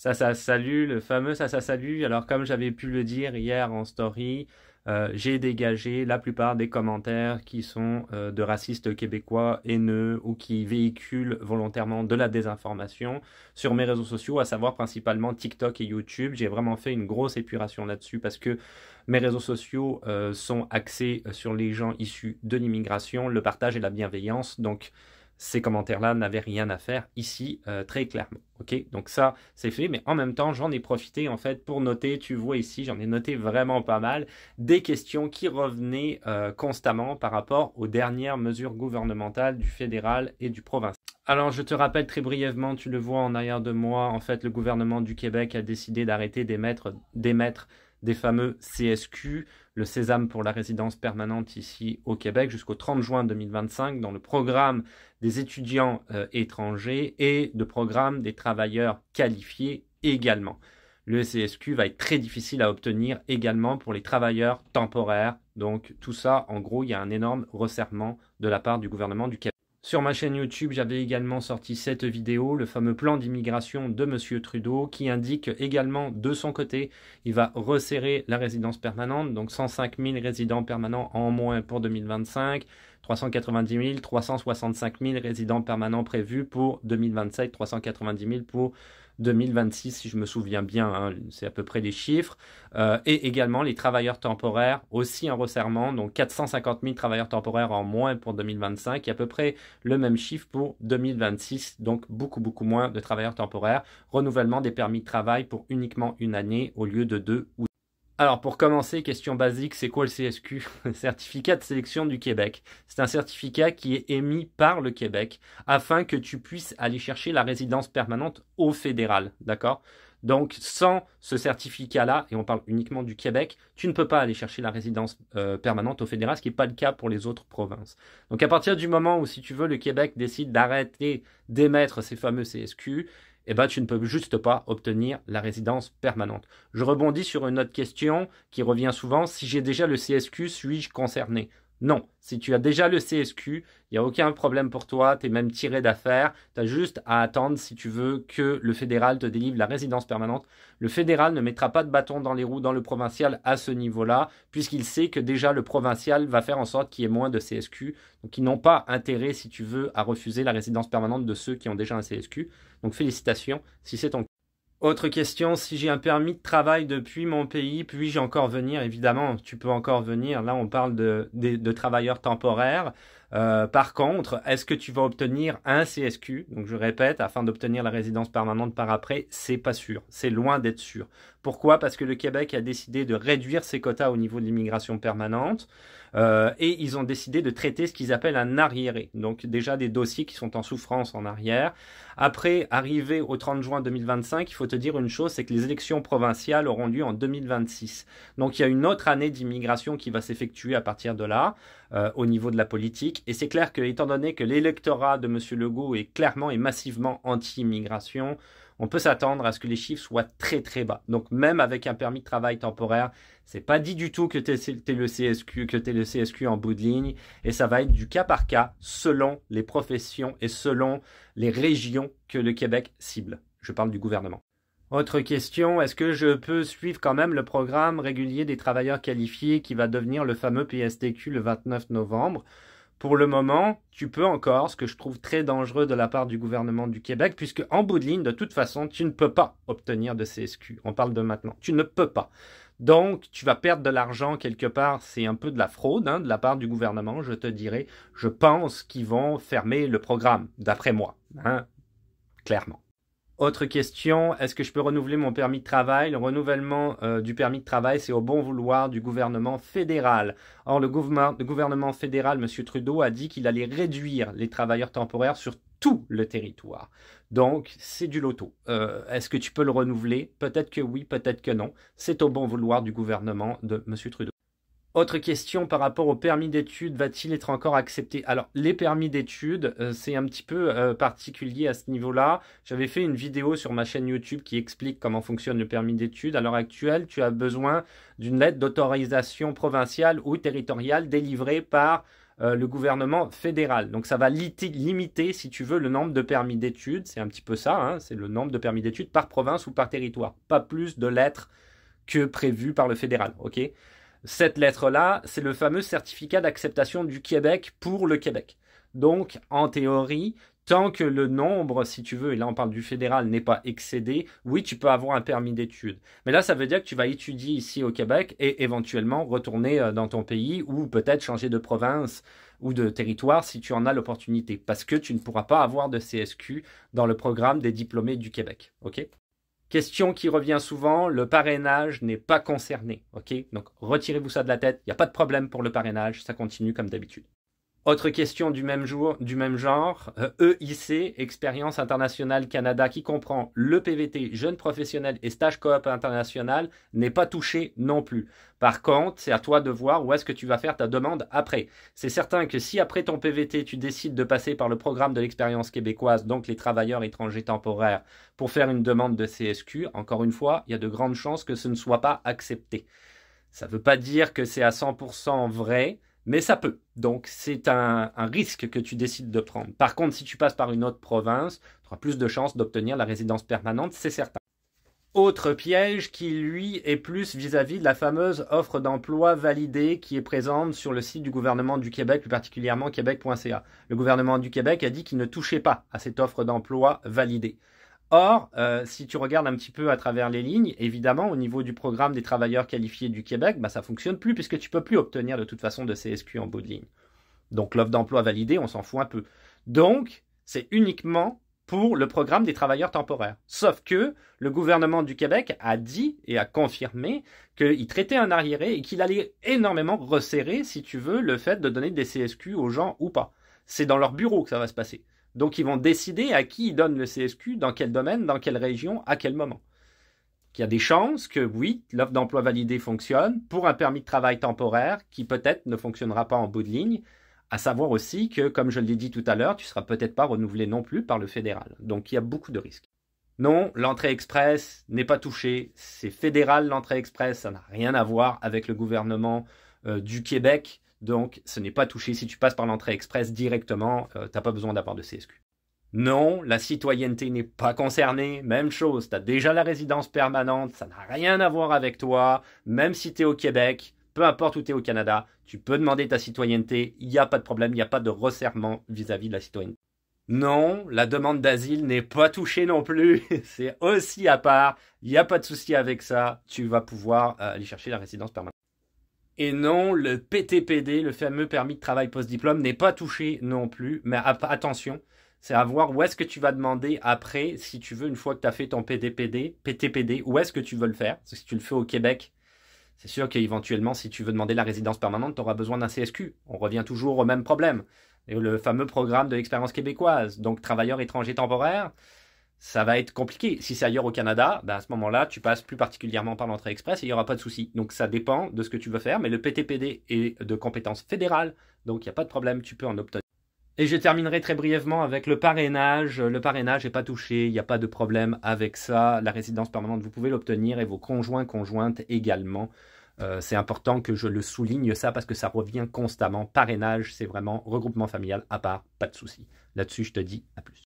Ça salue, le fameux ça salue. Alors comme j'avais pu le dire hier en story, j'ai dégagé la plupart des commentaires qui sont de racistes québécois haineux ou qui véhiculent volontairement de la désinformation sur mes réseaux sociaux, à savoir principalement TikTok et YouTube. J'ai vraiment fait une grosse épuration là-dessus parce que mes réseaux sociaux sont axés sur les gens issus de l'immigration, le partage et la bienveillance. Donc ces commentaires-là n'avaient rien à faire ici, très clairement. Ok, donc ça, c'est fait, mais en même temps, j'en ai profité en fait pour noter, tu vois ici, j'en ai noté vraiment pas mal, des questions qui revenaient constamment par rapport aux dernières mesures gouvernementales du fédéral et du provincial. Alors, je te rappelle très brièvement, tu le vois en arrière de moi, en fait, le gouvernement du Québec a décidé d'arrêter d'émettre des fameux CSQ, le Sésame pour la résidence permanente ici au Québec, jusqu'au 30 juin 2025, dans le programme des étudiants étrangers et le programme des travailleurs qualifiés également. Le CSQ va être très difficile à obtenir également pour les travailleurs temporaires. Donc tout ça, en gros, il y a un énorme resserrement de la part du gouvernement du Québec. Sur ma chaîne YouTube, j'avais également sorti cette vidéo, le fameux plan d'immigration de M. Trudeau, qui indique également de son côté, il va resserrer la résidence permanente, donc 105 000 résidents permanents en moins pour 2025, 390 000, 365 000 résidents permanents prévus pour 2027, 390 000 pour 2026, si je me souviens bien, hein, c'est à peu près les chiffres, et également les travailleurs temporaires, aussi un resserrement, donc 450 000 travailleurs temporaires en moins pour 2025, et à peu près le même chiffre pour 2026, donc beaucoup moins de travailleurs temporaires, renouvellement des permis de travail pour uniquement une année au lieu de 2 ou. Alors pour commencer, question basique, c'est quoi le CSQ? Le certificat de sélection du Québec. C'est un certificat qui est émis par le Québec afin que tu puisses aller chercher la résidence permanente au fédéral, d'accord? Donc sans ce certificat-là, et on parle uniquement du Québec, tu ne peux pas aller chercher la résidence permanente au fédéral, ce qui n'est pas le cas pour les autres provinces. Donc à partir du moment où, si tu veux, le Québec décide d'arrêter d'émettre ces fameux CSQ, eh ben, tu ne peux juste pas obtenir la résidence permanente. Je rebondis sur une autre question qui revient souvent. Si j'ai déjà le CSQ, suis-je concerné? Non. Si tu as déjà le CSQ, il n'y a aucun problème pour toi. Tu es même tiré d'affaire. Tu as juste à attendre, si tu veux, que le fédéral te délivre la résidence permanente. Le fédéral ne mettra pas de bâton dans les roues dans le provincial à ce niveau-là, puisqu'il sait que déjà le provincial va faire en sorte qu'il y ait moins de CSQ. Donc, ils n'ont pas intérêt, si tu veux, à refuser la résidence permanente de ceux qui ont déjà un CSQ. Donc, félicitations si c'est ton cas. Autre question, si j'ai un permis de travail depuis mon pays, puis-je encore venir? Évidemment, tu peux encore venir. Là, on parle de travailleurs temporaires. Par contre, est-ce que tu vas obtenir un CSQ? Donc, je répète, afin d'obtenir la résidence permanente par après, c'est pas sûr. C'est loin d'être sûr. Pourquoi? Parce que le Québec a décidé de réduire ses quotas au niveau de l'immigration permanente. Et ils ont décidé de traiter ce qu'ils appellent un arriéré. Donc déjà des dossiers qui sont en souffrance en arrière. Après, arrivé au 30 juin 2025, il faut te dire une chose, c'est que les élections provinciales auront lieu en 2026. Donc il y a une autre année d'immigration qui va s'effectuer à partir de là, au niveau de la politique. Et c'est clair que, étant donné que l'électorat de M. Legault est clairement et massivement anti-immigration, on peut s'attendre à ce que les chiffres soient très bas. Donc même avec un permis de travail temporaire, c'est pas dit du tout que tu aies le CSQ en bout de ligne, et ça va être du cas par cas selon les professions et selon les régions que le Québec cible. Je parle du gouvernement. Autre question, est-ce que je peux suivre quand même le programme régulier des travailleurs qualifiés qui va devenir le fameux PSTQ le 29 novembre? Pour le moment, tu peux encore, ce que je trouve très dangereux de la part du gouvernement du Québec, puisque en bout de ligne, de toute façon, tu ne peux pas obtenir de CSQ. On parle de maintenant. Tu ne peux pas. Donc, tu vas perdre de l'argent quelque part. C'est un peu de la fraude de la part du gouvernement, je te dirais. Je pense qu'ils vont fermer le programme, d'après moi, clairement. Autre question, est-ce que je peux renouveler mon permis de travail? Le renouvellement du permis de travail, c'est au bon vouloir du gouvernement fédéral. Or, le gouvernement fédéral, M. Trudeau, a dit qu'il allait réduire les travailleurs temporaires sur tout le territoire. Donc, c'est du loto. Est-ce que tu peux le renouveler? Peut-être que oui, peut-être que non. C'est au bon vouloir du gouvernement de M. Trudeau. Autre question par rapport au permis d'études, va-t-il être encore accepté? Alors, les permis d'études, c'est un petit peu particulier à ce niveau-là. J'avais fait une vidéo sur ma chaîne YouTube qui explique comment fonctionne le permis d'études. À l'heure actuelle, tu as besoin d'une lettre d'autorisation provinciale ou territoriale délivrée par le gouvernement fédéral. Donc ça va limiter, si tu veux, le nombre de permis d'études. C'est un petit peu ça, hein, c'est le nombre de permis d'études par province ou par territoire. Pas plus de lettres que prévu par le fédéral. Ok. Cette lettre-là, c'est le fameux certificat d'acceptation du Québec pour le Québec. Donc, en théorie, tant que le nombre, si tu veux, et là on parle du fédéral, n'est pas excédé, oui, tu peux avoir un permis d'études. Mais là, ça veut dire que tu vas étudier ici au Québec et éventuellement retourner dans ton pays ou peut-être changer de province ou de territoire si tu en as l'opportunité. Parce que tu ne pourras pas avoir de CSQ dans le programme des diplômés du Québec. Ok ? Question qui revient souvent, le parrainage n'est pas concerné. Ok ? Donc retirez-vous ça de la tête, il n'y a pas de problème pour le parrainage, ça continue comme d'habitude. Autre question du même genre, EIC, Expérience Internationale Canada, qui comprend le PVT, Jeunes Professionnels et Stage Coop International, n'est pas touché non plus. Par contre, c'est à toi de voir où est-ce que tu vas faire ta demande après. C'est certain que si après ton PVT, tu décides de passer par le programme de l'expérience québécoise, donc les travailleurs étrangers temporaires, pour faire une demande de CSQ, encore une fois, il y a de grandes chances que ce ne soit pas accepté. Ça ne veut pas dire que c'est à 100% vrai, mais ça peut. Donc, c'est un risque que tu décides de prendre. Par contre, si tu passes par une autre province, tu auras plus de chances d'obtenir la résidence permanente, c'est certain. Autre piège qui, lui, est plus vis-à-vis de la fameuse offre d'emploi validée qui est présente sur le site du gouvernement du Québec, plus particulièrement québec.ca. Le gouvernement du Québec a dit qu'il ne touchait pas à cette offre d'emploi validée. Or, si tu regardes un petit peu à travers les lignes, évidemment, au niveau du programme des travailleurs qualifiés du Québec, ça ne fonctionne plus puisque tu ne peux plus obtenir de toute façon de CSQ en bout de ligne. Donc, l'offre d'emploi validée, on s'en fout un peu. Donc, c'est uniquement pour le programme des travailleurs temporaires. Sauf que le gouvernement du Québec a dit et a confirmé qu'il traitait un arriéré et qu'il allait énormément resserrer, si tu veux, le fait de donner des CSQ aux gens ou pas. C'est dans leur bureau que ça va se passer. Donc, ils vont décider à qui ils donnent le CSQ, dans quel domaine, dans quelle région, à quel moment. Il y a des chances que, oui, l'offre d'emploi validée fonctionne pour un permis de travail temporaire qui peut-être ne fonctionnera pas en bout de ligne. À savoir aussi que, comme je l'ai dit tout à l'heure, tu ne seras peut-être pas renouvelé non plus par le fédéral. Donc, il y a beaucoup de risques. Non, l'entrée express n'est pas touchée. C'est fédéral, l'entrée express. Ça n'a rien à voir avec le gouvernement du Québec. Donc, ce n'est pas touché. Si tu passes par l'entrée express directement, tu n'as pas besoin d'avoir de CSQ. Non, la citoyenneté n'est pas concernée. Même chose, tu as déjà la résidence permanente. Ça n'a rien à voir avec toi. Même si tu es au Québec, peu importe où tu es au Canada, tu peux demander ta citoyenneté. Il n'y a pas de problème, il n'y a pas de resserrement vis-à-vis de la citoyenneté. Non, la demande d'asile n'est pas touchée non plus. C'est aussi à part. Il n'y a pas de souci avec ça. Tu vas pouvoir aller chercher la résidence permanente. Et non, le PTPD, le fameux permis de travail post-diplôme, n'est pas touché non plus. Mais attention, c'est à voir où est-ce que tu vas demander après, si tu veux, une fois que tu as fait ton PTPD, où est-ce que tu veux le faire. Parce que si tu le fais au Québec, c'est sûr qu'éventuellement, si tu veux demander la résidence permanente, tu auras besoin d'un CSQ. On revient toujours au même problème. Et le fameux programme de l'expérience québécoise, donc travailleurs étrangers temporaires, ça va être compliqué. Si c'est ailleurs au Canada, à ce moment-là, tu passes plus particulièrement par l'entrée express et il n'y aura pas de souci. Donc ça dépend de ce que tu veux faire, mais le PTPD est de compétence fédérale, donc il n'y a pas de problème, tu peux en obtenir. Et je terminerai très brièvement avec le parrainage. Le parrainage n'est pas touché, il n'y a pas de problème avec ça. La résidence permanente, vous pouvez l'obtenir et vos conjoints, conjointes également. C'est important que je le souligne ça parce que ça revient constamment. Parrainage, c'est vraiment regroupement familial à part, pas de souci. Là-dessus, je te dis à plus.